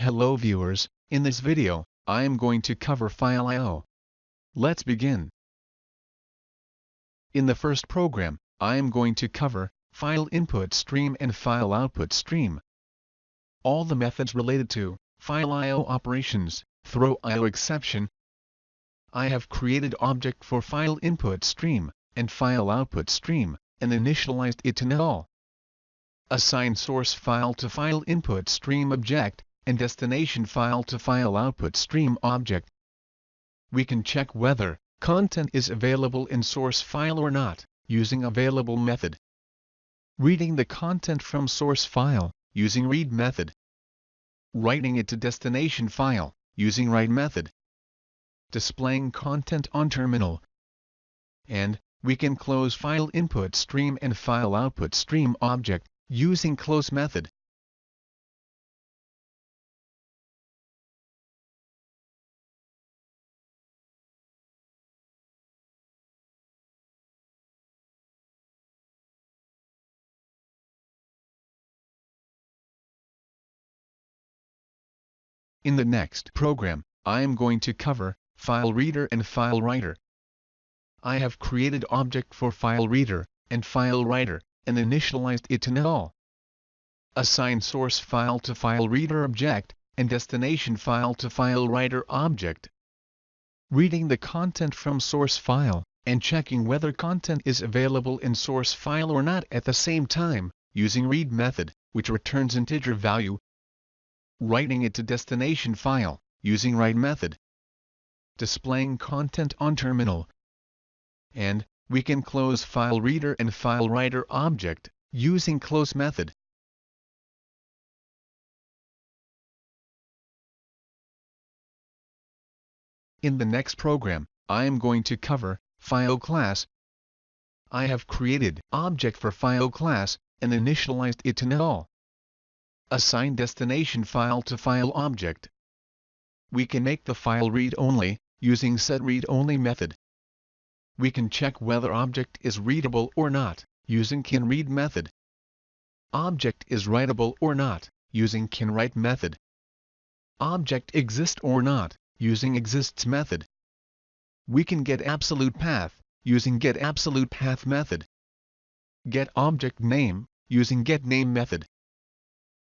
Hello viewers, in this video, I am going to cover File I/O. Let's begin. In the first program, I am going to cover File Input Stream and File Output Stream. All the methods related to File I/O operations, throw I/O exception. I have created object for File Input Stream and File Output Stream, and initialized it to null. Assign source file to File Input Stream object, and destination file to File Output Stream object. We can check whether content is available in source file or not, using available method. Reading the content from source file, using read method. Writing it to destination file, using write method. Displaying content on terminal. And we can close File Input Stream and File Output Stream object, using close method. In the next program, I am going to cover File Reader and File Writer. I have created object for File Reader and File Writer, and initialized it to null. Assign source file to File Reader object, and destination file to File Writer object. Reading the content from source file, and checking whether content is available in source file or not at the same time, using read method, which returns integer value. Writing it to destination file, using write method. Displaying content on terminal. And we can close File Reader and File Writer object, using close method. In the next program, I am going to cover File Class. I have created object for File Class, and initialized it to null. Assign destination file to File object. We can make the file read-only, using setReadOnly method. We can check whether object is readable or not, using canRead method. Object is writable or not, using canWrite method. Object exists or not, using exists method. We can get absolute path, using getAbsolutePath method. Get object name, using getName method.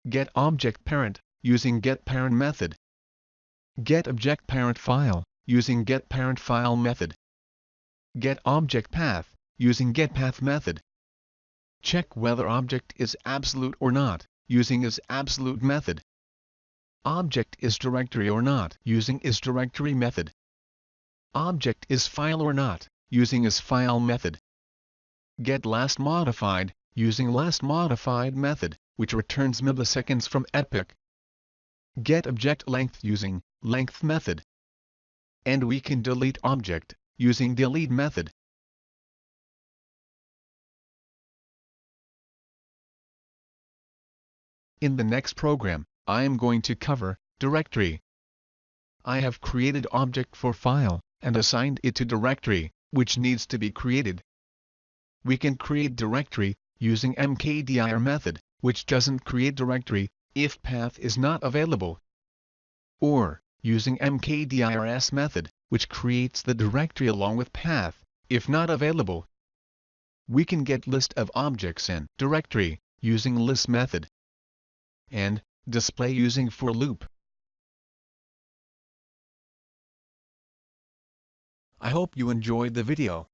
Get object parent, using getParent method. Get object parent file, using getParentFile method. Get object path, using getPath method. Check whether object is absolute or not, using isAbsolute method. Object is directory or not, using isDirectory method. Object is file or not, using isFile method. Get last modified, using lastModified method, which returns milliseconds from epoch. Get object length using length method. And we can delete object, using delete method. In the next program, I am going to cover directory. I have created object for file, and assigned it to directory, which needs to be created. We can create directory, using mkdir method, which doesn't create directory, if path is not available. Or, using mkdirs method, which creates the directory along with path, if not available. We can get list of objects in directory, using list method. And display using for loop. I hope you enjoyed the video.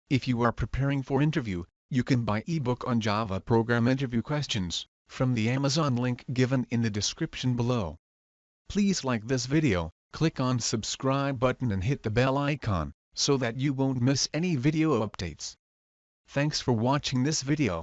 If you are preparing for interview, you can buy ebook on Java program interview questions from the Amazon link given in the description below. Please like this video, click on subscribe button and hit the bell icon so that you won't miss any video updates. Thanks for watching this video.